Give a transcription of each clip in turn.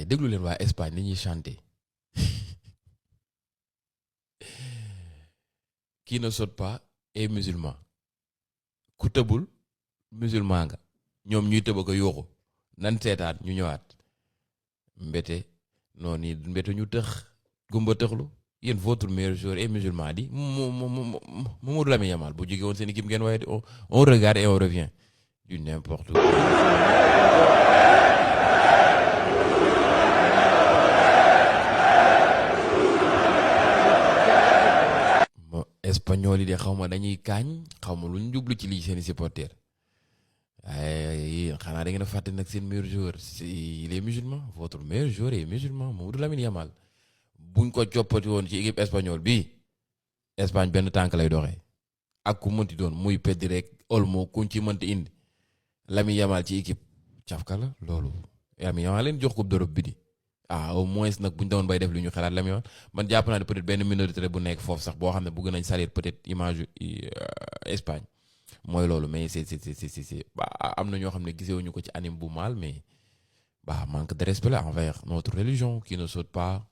déglu leen waa Espagne li ñuy chanter qui ne saute pas est musulman ku tëbul musulman nga ñoom ñuy tëb ko yuuxu nan seetaan ñu ñëwaat mbete noonu yi mbete ñu tëx gumba tëxlu yéen votre meilleur joueur est musulman di Mamadou Lamine Yamal bu jógee woon seen équipe ngeen waaye on regarde et on revient du n'importe quoi. Espagnol yi de xaw ma dañuy kaañ xaw ma lu ñu jublu ci lii seeni supporters ay xanaa da ngeen a fàtte nag seen meilleur joueur il est musulman votre meilleur joueur est musulman Mamadou Lamine Yamal buñ ko coppati woon ci équipe espagnole bi Espagne benn tànk lay doxee ak ku mënti doon muy Pedri rek Olmo kuñ ci mënti indi Lamine Yamal ci équipe cafka la loolu Lamine Yamal leen jox coupe d'Europe bi di au moins nag bu ñu doon bay def lu ñu xalaat Lamine Yamal man jàpp naa ne peut-être benn minorité bu nekk foofu sax boo xam ne bëgg nañ salir peut-être image Espagne mooy loolu mais c'est am na ñoo xam ne gisewuñu ko ci anime bu mal mais manque de respect là envers notre religion qui ne saute pas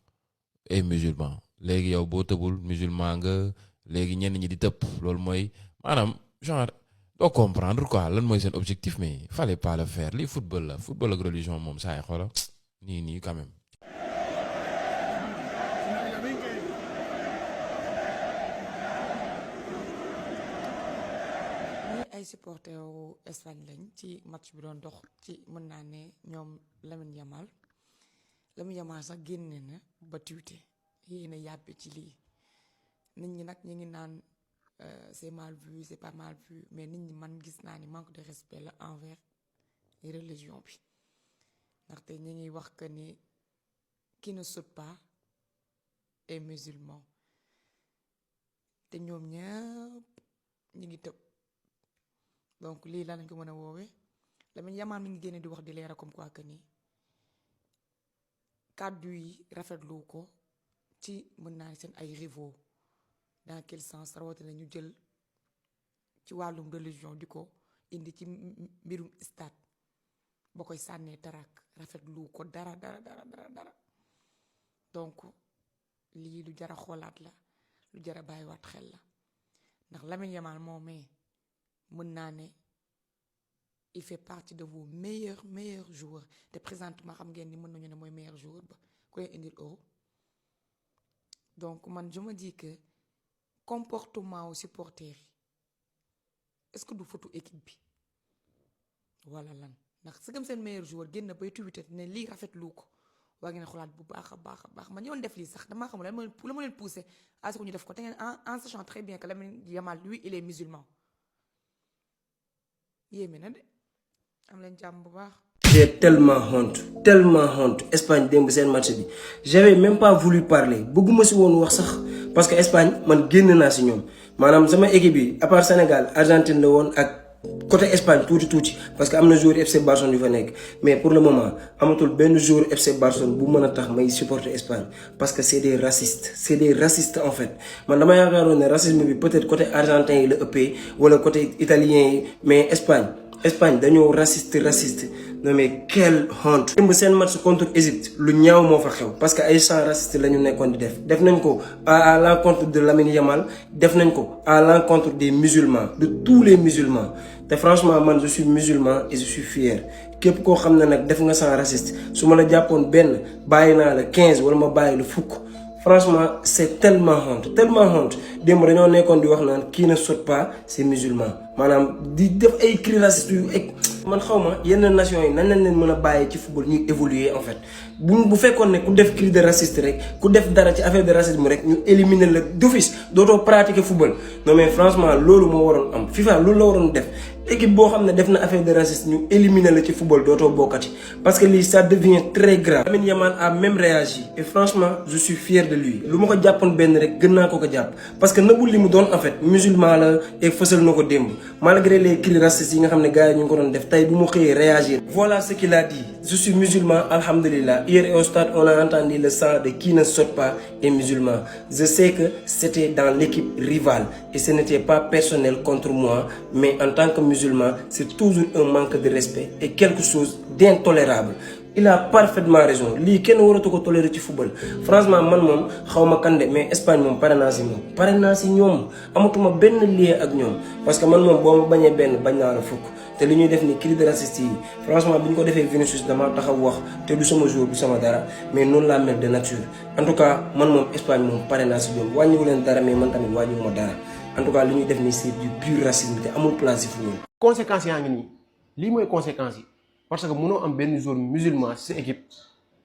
est musulman léegi yow boo tëbul musulman nga léegi ñenn ñi di tëb loolu mooy maanaam genre doo comprendre quoi lan mooy seen objectif mais fallait pas le faire lii football la football ak religion moom saa yi xoola nii quand même. ay supporter wu Espagne lañ ci match bi doon dox ci mën naa ne ñoom Lamine Yamal sax génne na ba tuuti yéen a yàbbi ci lii nit ñi nag ñu ngi naan c'est mal vu c'est pas mal vu mais nit ñi man gis naa ni manque de respect la envers religion bi ndaxte ñu ngi wax que ni qui ne saute pas est musulman te ñoom ñëpp ñu ngi tëb. donc lii lan lañ ko mën a woowee Lamine Yamal mi ngi génne di wax di leeral comme quoi que ni kàddu yi rafetlu ko ci mën naa seen ay rivaux dans quel sens rawatina ñu jël ci wàllum religion di ko indi ci mbirum stade ba koy sànnee tarak rafetlu ko dara donc lii lu jara xoolaat la lu jara bàyyiwaat xel la ndax Lamine Yamal moomee mën naa ne il fait partie de vos meilleurs joueurs te présentement xam ngeen ni mën nañu ne mooy meilleur joueur ba ku leen indil euro donc man je me dis que comportement wu supporter yi est-ce que du photo équipe bi wala lan ndax su gëm seen meilleur joueur génn bay Twitter ne lii rafetlu ko waa ngeen xolaat bu baax a baax man ñoon def lii sax damaa xamul la ma leen poussé à ce que ñu def ko te ngeen en sachant très bien que Lamine Yamal lui il est musulman yéeme na de am leen jàmm bu baax. J'ai tellement honte Espagne démb seen match bi j'avais même pas voulu parler bëgguma si woon wax sax parce que Espagne man génn naa si ñoom maanaam sama équipe bi à part Sénégal Argentine la woon ak côté Espagne tuuti parce que am na joueur FC Barcelone yu fa nekk mais pour le moment amatul benn joueur FC Barcelone bu mën a tax may supporter Espagne parce que c'est des racistes en fait man dama yaakaaroon ne racisme bi peut-être côté argentin yi la ëppee wala côté italien yi mais Espagne dañoo raciste non mais quelle honte. démb seen match contre Égypte lu ñaaw moo fa xew parce que ay chants racistes la ñu nekkoon di def nañ ko à l'encontre de Lamine Yamal def nañ ko à l'encontre des musulmans de tous les musulmans te franchement man je suis musulman et je suis fier képp koo xam ne nag def nga chant raciste su ma la jàppoon benn bàyyi naa la 15 wala ma bàyyi la fukk. Franchement, c'est tellement honte démb dañoo nekkoon di wax naan qui ne saute pas c'est musulman maanaam di def ay cris racistes yu man xaw ma yenn nation yi nan lañ leen mën a bàyyee ci football ñuy évoluer en fait bu fekkoon ne ku def cri de raciste rek ku def dara ci affaire de racisme rek ñu éliminer la d'office dootoo pratiquer football non mais franchement loolu moo waroon am FIFA loolu la waroon def équipe boo xam ne def na affaire de racisme ñu éliminer la ci football dootoo bokkati parce que lii ça devient très grave. Lamine Yamal a même réagi et franchement je suis fier de lui lu ma ko jàppoon benn rek gën naa ko jàpp parce que nëbbul li mu doon en fait musulman la et fësal na ko démb malgré les cris racistes yi nga xam ne gars yi ñu ngi ko doon def tey bu mu xëyee réagir. Voilà ce qu'il a dit je suis musulman alhamdulillah hier au stade on a entendu le sang de qui ne saute pas est musulman je sais que c'était dans l'équipe rivale et ce n'était pas personnel contre moi mais en tant que musulman c'est toujours un manque de respect et quelque chose d'intolérable il a parfaitement raison lii kenn waratu ko tolérer ci football franchement man moom xaw ma kan de mais Espagne moom pare naa si ñoom amatuma benn lien ak ñoom parce que man moom boo ma bañee benn bañ naa la fukk te li ñuy def ni cri de raciste yi franchement bi ñu ko defee Vinicius dama taxaw wax te du sama jour du sama dara mais noonu laa mel de nature en tout cas man moom Espagne moom pare naa si ñoom wàññiwu leen dara mais man tamit wàññiwuma dara en tout cas li ñuy def ni c'est du pur racisme te amul place si football. conséquences yaa ngi nii lii mooy conséquences yi parce que mënoo am benn joueur musulman ci sa équipe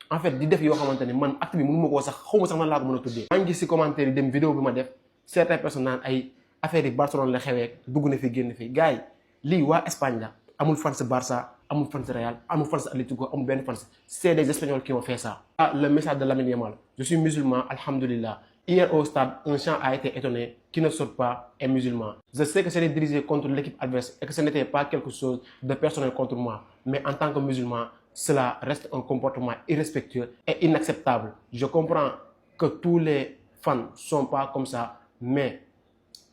en fait di def yoo xamante ne man acte bi mënu ma koo sax xaw ma sax nan laa ko mën a tuddee. maa ngi gis ci commentaire yi dem vidéo bi ma def certaines personnes naan ay affaire yi Barcelone la xewee dugg na fi génn fi gars yi lii waa Espagne la amul fans Barça amul fans Real amul fans Atlético amul benn fans c'est des Espagnols qui ont fait ça. Ah, le message de Lamine Yamal je suis musulman alhamdulillah. Hier au stade, un chant a été étonné qui ne saute pas est musulman. Je sais que c'était dirigé contre l'équipe adverse et que ce n'était pas quelque chose de personnel contre moi. Mais en tant que musulman, cela reste un comportement irrespectueux et inacceptable. Je comprends que tous les fans ne sont pas comme ça, mais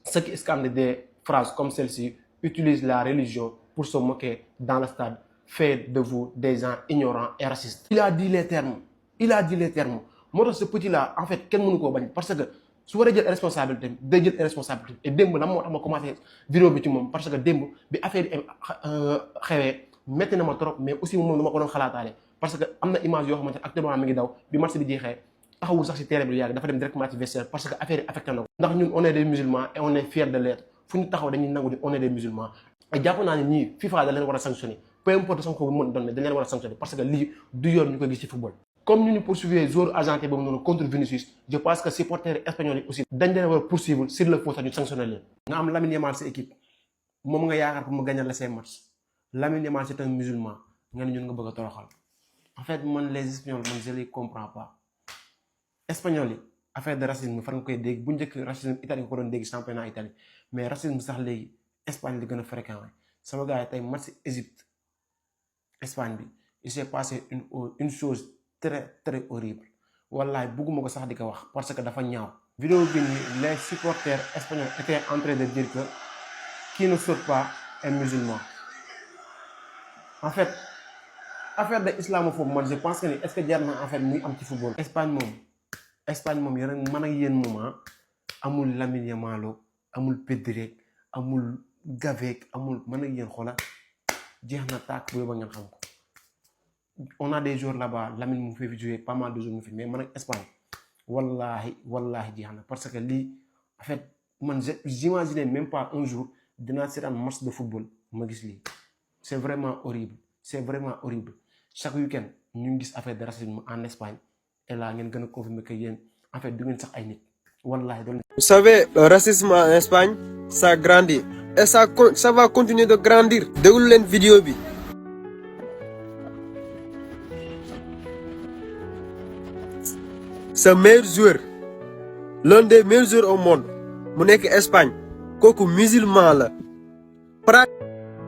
ceux qui scandent des phrases comme celle-ci utilisent la religion pour se moquer dans le stade, fait de vous des gens ignorants et racistes. Il a dit les termes. Moo tax ce petit là en fait kenn mënu koo bañ parce que su waree jël responsabilité day jël responsabilité et démb la moo tax ma commencé vidéo bi ci moom parce que démb bi affaire yi xewee métti na ma trop mais aussi moom dama ko doon xalaataale parce que am na image yoo xamante ne actuellement mi ngi daw bi match bi jeexee taxawul sax ci terrain bi lu yàgg dafa dem directement ci vestiaire parce que affaire yi affecté na ko ndax ñun on est des musulmans et on est fiers de l'être fu ñu taxaw dañuy nangu ni on est des musulmans et jàpp naa ne ñii FIFA da leen war a sanctionner peu importe sanction bu mën doon ne dañ leen war a sanctionner parce que lii du yoon ñu ko gis ci football. Comme nous poursuivons joueur argentin contre Vinicius, je pense que supporters espagnols aussi dañ leen war a poursuivre sur le fond sax ñu sanctionné leen. nga am Lamine Yamal sa équipe moom nga yaakaar ko mu gagner la say match Lamine Yamal c'est un musulman nga ne ñun nga bëgg a toroxal en fait man les espagnols man je les comprends pas. Espagnols yi affaire de racisme fan nga koy dégg bu njëkk racisme Italie nga ko doon dégg championnat Italie mais racisme sax léegi Espagne li gën a fréquent sama gars yi tey match Égypte Espagne bi il s'est passé une chose très horrible wallaay bugguma ko sax di ko wax parce que dafa ñaaw. vidéo bi nii les supporters espagnols étaient en train de dire que qui ne saute pas est musulman en fait affaire de islamophobe man je pense que ni est-ce que jar na en fait muy am ci football. Espagne moom yéen man ak yéen moom amul Lamine Yamal amul Pedri amul Gavi amul man ak yéen xoola jeex na tàkk bu yóbba ngeen xam ko. On a des joueurs là-bas Lamine mu fi jouer pas mal de jours mu fi mais man ak Espagne wallahi jeex na parce que lii en fait man j'imaginais même pas un jour dinaa seetaan match de football ma gis lii c'est vraiment horrible chaque week-end ñu ngi gis affaire de racisme en Espagne et là ngeen gën a confirmer que yéen en fait du ngeen sax ay nit wallahi doon. Vous savez, le racisme en Espagne ça grandit et ça va continuer de grandir. déglu leen vidéo bi. Ce meilleur joueur l'un des meilleurs joueurs au monde mu nekk Espagne kooku musulman la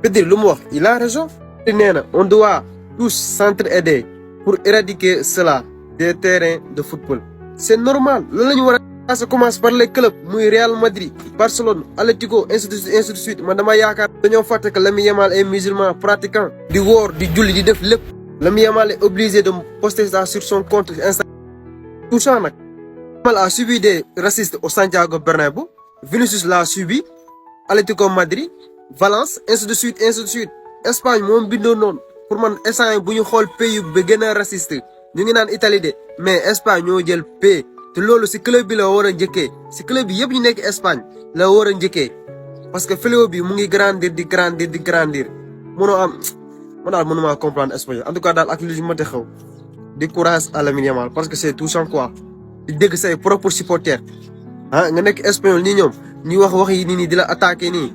Pedri lu mu wax il a raison. nee na on doit tous s'entraider pour éradiquer cela des terrains de football. C'est normal loolu la ñu war a. Ça commence par les clubs muy Real Madrid Barcelone Atlético ainsi de suite man dama yaakaar dañoo fàtte que Lamine Yamal est musulman pratiquant. di woor di julli di def lépp. Lamine Yamal est obligé de poster ça sur son compte Instagram. Tout ça nag Yamal a subi des racistes au Santiago Bernabéu, Vinicius l'a subi, Atlético Madrid, Valence, ainsi de suite. Espagne moom bindoo noonu pour man instant bu ñu xool pays bi gën a raciste ñu ngi naan Italie de mais Espagne ñoo jël pays te loolu ci club bi la war a njëkkee ci club bi yëpp ñu nekk Espagne la war a njëkkee parce que fléau bi mu ngi grandir mënoo am man daal mënuma comprendre espagnol en tout cas daal ak li ma te xew di courage à Lamine Yamal parce que c'est touchant quoi di dégg say propres supporters nga nekk espagnol nii ñoom ñuy wax yi nii di la attaqué nii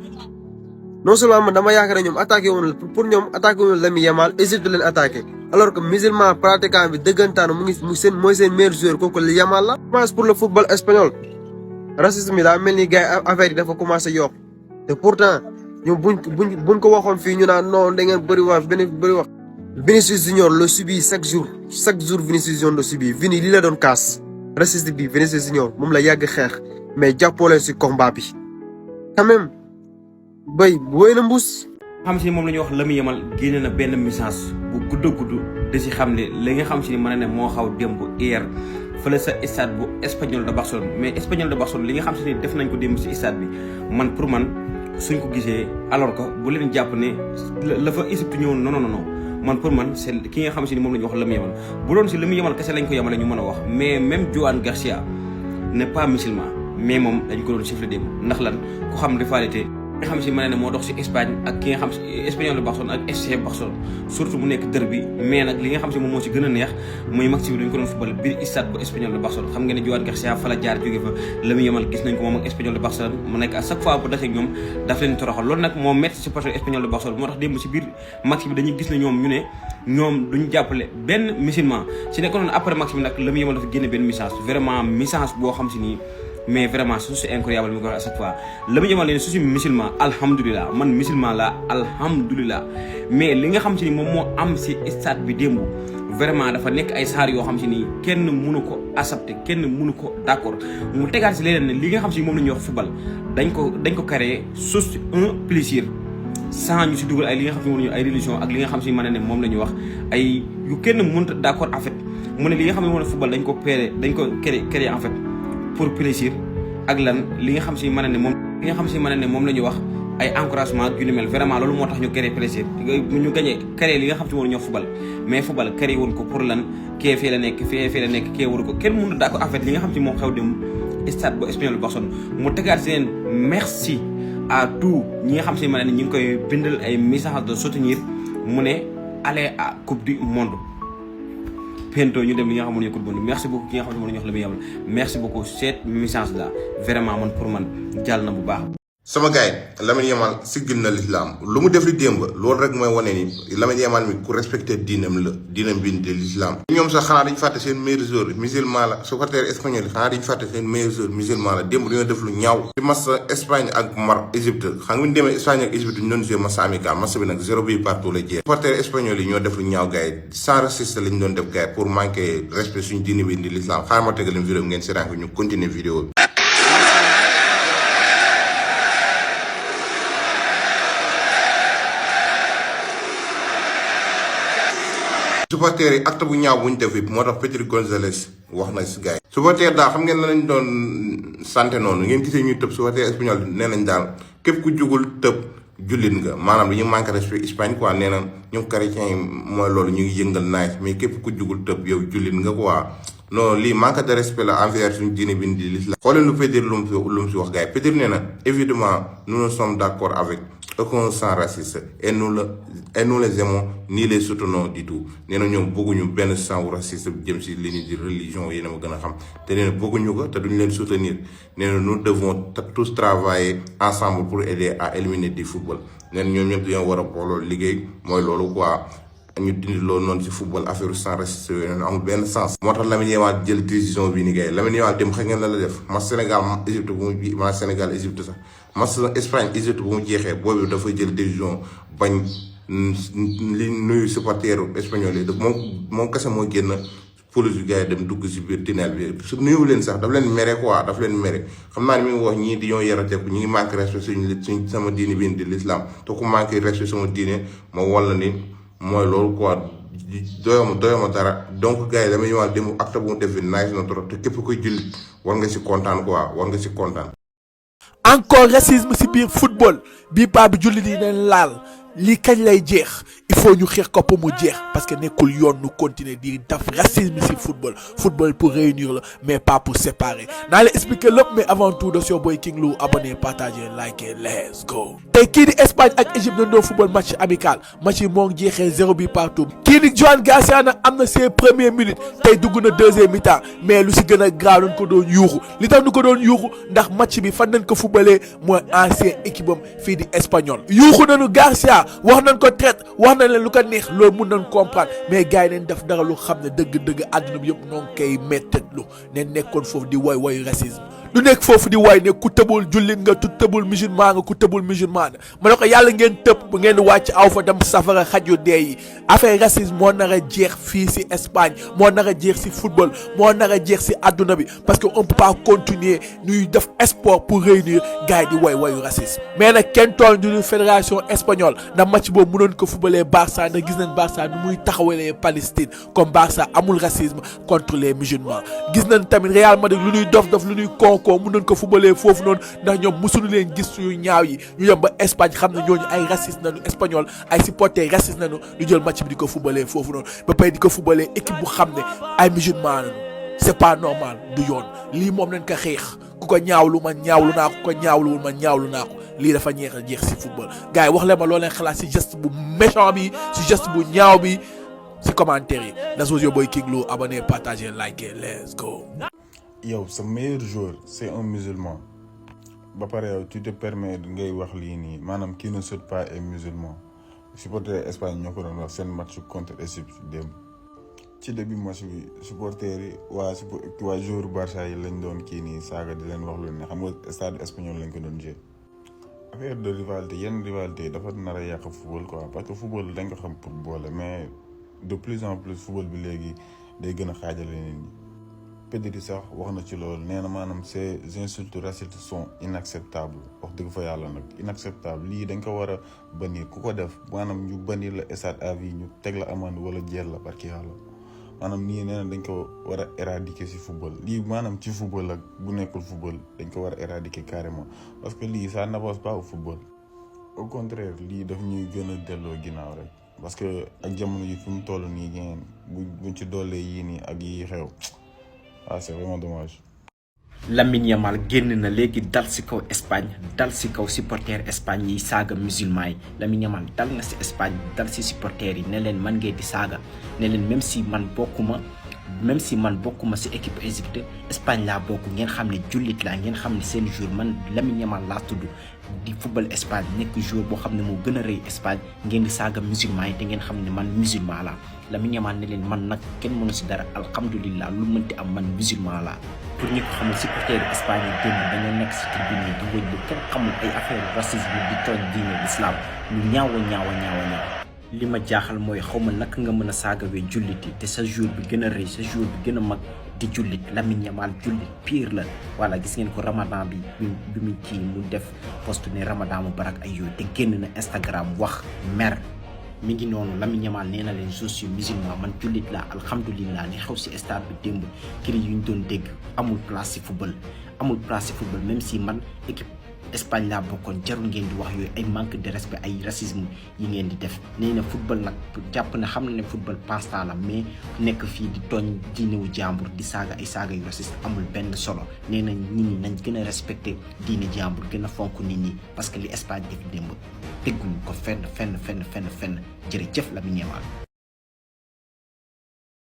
non seulement man dama yaakaar ne ñoom attaqué woon pour ñoom attaqué woon Lamine Yamal Égypte leen attaqué alors que musulman pratiquant bi dëggantaan mooy seen meilleur joueur kooku Yamal la. Je pense pour le football espagnol racisme bi daa mel ni gars yi affaire yi dafa commencé yokk te pourtant ñoom buñ ko waxoon fii ñu naan non da ngeen bëri wax. Vinicius Junior le subit chaque jour Vinicius Junior le subit Vini lii la doon kaas raciste bi Vinicius Junior moom la yàgg xeex mais jàppoo leen si combat bi quand même bay wóy na mbuus. xam si moom la ñuy wax Lamine Yamal génne na benn message bu gudd di si xam ne li nga xam si ni mën na ne moo xaw démb hier fële sa stade bu Espagnol de Barcelone mais Espagnol de Barcelone li nga xam si ni def nañ ko démb si stade bi man pour man suñ ko gisee alors que bu leen jàpp ne la fa Égypte ñëwoon non man pour man c'est ki nga xam si ni moom la ñu wax Lamine Yamal bu doon si Lamine Yamal kese lañ ko yemale ñu mën a wax mais même Joan Garcia n'est pas musulman mais moom dañ ko doon siffler démb ndax lan ku xam rivalité ki nga xam si mën na ne moo dox si Espagne ak ki nga xam si Espagnol de Barcelone ak FC Barcelone surtout mu nekk derby mais nag li nga xam si moom moo si gën a neex muy match bi dañ ko doon football biir stade bu Espagnol de Barcelone xam nga ne Joan Garcia fa la jaar jóge fa Lamine Yamal gis nañ ko moom ak Espagnol de Barcelone mu nekk à chaque fois bu dasee ak ñoom daf leen toroxal loolu nag moo métti supporter Espagnol de Barcelone moo tax démb si biir match bi dañuy gis ne ñoom duñ jàppale benn musulman si nekk noonu après match bi nag Lamine Yamal dafa génne benn message vraiment message boo xam si nii mais vraiment c'est incroyable mi ko wax à chaque fois Lamine Yamal leen su si musulman alhamdulilah man musulman la alhamdulilah mais li nga xam si ni moom moo am si stade bi démb vraiment dafa nekk ay saar yoo xam si ni kenn mënu ko accepter kenn mënu ko d'accord mu tegaat si leneen ne li nga xam si moom la ñuy wax football dañ ko créé juste un plaisir sans ñu si dugal ay li nga xam si moom la ñuy ay religion ak li nga xam si mën na ne moom la ñuy wax ay yu kenn mënut d'accord en fait mu ne li nga xam ne moom la football dañ ko créé en fait pour plaisir ak lan li nga xam si mën na ne moom la ñuy wax ay encouragement yu ni mel vraiment loolu moo tax ñu créé plaisir ñu gagné créé li nga xam si moom la ñuy wax football mais football créé woon ko pour lan kee fee la nekk kee waru ko kenn mënu d'accord en fait li nga xam si moom xew dem stade bu Espagnol Barcelone mu tegaat si leen merci à tout ñi nga xam si mën na ne ñu ngi koy bindal ay message de soutenir mu ne aller à coupe du monde bientôt ñu dem li nga xam ne coupe du monde merci beaucoup ki nga xam ne moom la ñu wax la muy yàlla merci beaucoup cette message là vraiment man pour man jàll na bu baax. sama gars yi Lamine Yamal siggil na l'islam lu mu def li démb loolu rek mooy wane ni Lamine Yamal mi ku respecté diinam la diinam bi de l'islam ñoom sax xanaa dañu fàtte seen meilleur joueur musulman la supporter espagnol yi xanaa dañu fàtte seen meilleur joueur musulman la démb dañoo def lu ñaaw ci match Espagne ak Égypte xam nga ñu demee Espagne ak Égypte ñu doon joué match amical match bi nag 0 partout la jeex supporter espagnol yi ñoo def lu ñaaw gars yi sans raciste lañ doon def gars yi pour manquer respect suñu diine bi di l'islam xaaral ma tegal leen vidéo ngeen seetaan ko ñu continuer vidéo bi. supporter yi acte bu ñaaw bu ñu def it moo tax Pedri González wax na si gars yi supporter daal xam ngeen lañ doon santé noonu ngeen gisee ñuy tëb supporter espagnol nee nañ daal képp ku jugul tëb jullit nga maanaam dañu manqué respect Espagne quoi nee na ñoom chrétiens yi mooy loolu ñu ngi yëngal nice mais képp ku jugul tëb yow jullit nga quoi non lii manque de respect la envers suñu diine bi di l'islam xooleen lu Pedri lu mu si wax gars yi Pedri nee na évidemment nous ne sommes d'accord avec aucun sang raciste et nous les aimons ni les soutenons du tout nee na ñoom bëgguñu benn sang raciste jëm si li ñu di religion yéen a ma gën a xam te nee na bëgguñu ko te duñu leen soutenir nee na nous devons tous travailler ensemble pour aider à éliminer du football nee na ñoom ñëpp dañoo war a booloo liggéey mooy loolu quoi ñu dindi loolu noonu si football affaire sans raciste yooyu noonu amul benn sens. moo tax Lamine Yamal jël décision bi ni gars yi Lamine Yamal dem xëy ngeen la def match Sénégal Égypte bu mu match Sénégal Égypte sax match Espagne Égypte bu mu jeexee boobu dafa jël décision bañ li nuyu supporteru espagnol yi moom kese moo génn police yu gars yi dem dugg si biir tunnel bi su nuyu leen sax daf leen mere quoi daf leen mere xam naa ni mi ngi wax ñii di ñoo yarateeku ñu ngi manqué respect suñ sama diine bi di l'islam te ku manqué respect sama diine ma walla ni mooy loolu quoi doyama dara donc gars yi dama ñëwaat dem acte bu mu def nice na trop te képp koy jullit war nga si kontaan quoi war nga si kontaan. encore racisme si biir football bii paa bi jullit yi leen laal lii kañ lay jeex il faut ñu xeex ko pour mu jeex parce que nekkul yoon nu continuer di def racisme si football pour réunir la mais pas pour séparer naa la expliquer lépp mais avant tout de sur Boy King Lou abonné partager liker let's go. tey kii di Espagne ak Égypte dañu doon football match amical match yi moo ngi jeexee 0 partout kii di Joan Garcia nag am na ses premières minutes tey dugg na deuxième mi-temps mais lu si gën a graaw dañ ko doon yuuxu li tax ñu ko doon yuuxu ndax match bi fan nañ ko footballee mooy ancien équipe am fii di Espagnol yuuxu nañu Garcia wax nañ ko traite wax nañ leen lu ko neex loolu mun nañ comprendre mais gars yi neen def dara lu xam ne dëgg-dëgg àdduna bi yëpp ñoo ngi koy mettetlu ne nekkoon foofu di woy racisme du nekk foofu di way ne ku tëbul jullit nga ku tëbul musulman nga ku tëbul musulman ma ne ko yàlla ngeen tëb bu ngeen di wàcc aw fa dem safara xaj yu dee yi affaire racisme moo nar a jeex fii si Espagne moo nar a jeex si football moo nar a jeex si adduna bi parce que on peut pas continuer ñuy def sport pour réunir gars yi di wayu racisme mais nag kenn tool ñu fédération espagnole ndax match boobu mënoon ko footballee Barça ndax gis nañ Barça nu muy taxawalee Palestine comme Barça amul racisme contre les musulmans gis nañ tamit Real Madrid lu ñuy dof lu ñuy konkon mënoon ko footballee foofu noonu ndax ñoom mosuñu leen gis suñu ñaaw yi ñu dem ba Espagne xam ne ñooñu ay raciste nañu espagnol ay supporters raciste nañu ñu jël match bi di ko footballee foofu noonu ba pay di ko footballee équipe bu xam ne ay musulman nañu c'est pas normal du yoon lii moom nañ ko xeex ku ko ñaawlu ma ñaawlu naa ko ñaawluwul ma ñaawlu naa ko lii dafa ñeex a jeex si football gars yi wax leen ma loo leen xalaat si geste bu méchant bi si geste bu ñaaw bi si commentaire yi that's was your boy King Lo abonné partagé like let's go. yow sa meilleur joueur c'est un musulman ba pare yow tu te permets ngay wax lii nii maanaam qui ne saute pas est musulman supporter Espagne ñoo ko doon wax seen match contre Égypte démb ci début match bi supporters yi waa joueur Barça yi lañ doon kii nii saaga di leen wax lu ne xam nga stade espagnol lañ ko doon jouer affaire de rivalité yenn rivalité dafa nar a yàq football quoi parce que football dañ ko xam pour boole mais de plus en plus football bi léegi day gën a xaajale nit ñi. Pedri sax wax na ci loolu nee na maanaam ces insultes racistes sont inacceptables wax dëgg fa yàlla nag inacceptable lii dañ ko war a bannir ku ko def maanaam ñu bannir la stade à vie ñu teg la amende wala jël la barki yàlla maanaam nii nee na dañ ko war a éradiquer ci football lii maanaam ci football ak bu nekkul football dañ ko war a éradiquer carrément parce que lii ça n'avance pas au football au contraire lii daf ñuy gën a delloo ginnaaw rek parce que ak jamono yi fi mu toll nii ngeen buñ ci doolee yii nii ak yi xew ah c'est vraiment dommage. Lamine Yamal génn na léegi dal ci kaw Espagne dal ci kaw supporter Espagne yi saaga musulman yi Lamine Yamal dal na ci Espagne dal ci supporter yi ne leen man ngeen di saaga ne leen même si man bokkuma ci équipe Égypte Espagne laa bokk ngeen xam ne jullit laa ngeen xam ne seen jour man Lamine Yamal laa tudd di football Espagne nekk jour boo xam ne moo gën a rëy Espagne ngeen di saaga musulman yi te ngeen xam ne man musulman laa Lamine Yamal ne leen man nag kenn mënu ci dara alhamdulilah lu mënti am man musulman laa. pour ñi ko xamul supporter Espagne yi démb dañoo nekk ci tribune yi di wëj lu kenn xamul ay affaire racisme di tooñ diine l'islam lu ñaawa li ma jaaxal mooy xaw ma naka nga mën a saagawee jullit yi te sa jour bi gën a rëy sa jour bi gën a mag di jullit Lamine Yamal jullit pire la voilà gis ngeen ko ramadan bi mu kii mu def post ne ramadan mu barak ay yooyu te génn na Instagram wax mer mi ngi noonu Lamine Yamal nee na leen je suis musulman man jullit laa alhamdulilah li xew ci stade bi démb kiri yu ñu doon dégg amul place ci football même si man équipe Espagne laa bokkoon jarul ngeen di wax yooyu ay manque de respect ay racisme yi ngeen di def nee na football nag jàpp na xam na ne football passe-temps la mais nekk fii di tooñ diinewu jàmbur di saaga ay saaga yu raciste amul benn solo nee na nit ñi nañ gën a respecté diine jàmbur gën a fonk nit ñi parce que li Espagne def démb tegguñu ko fenn jërëjëf Lamine Yamal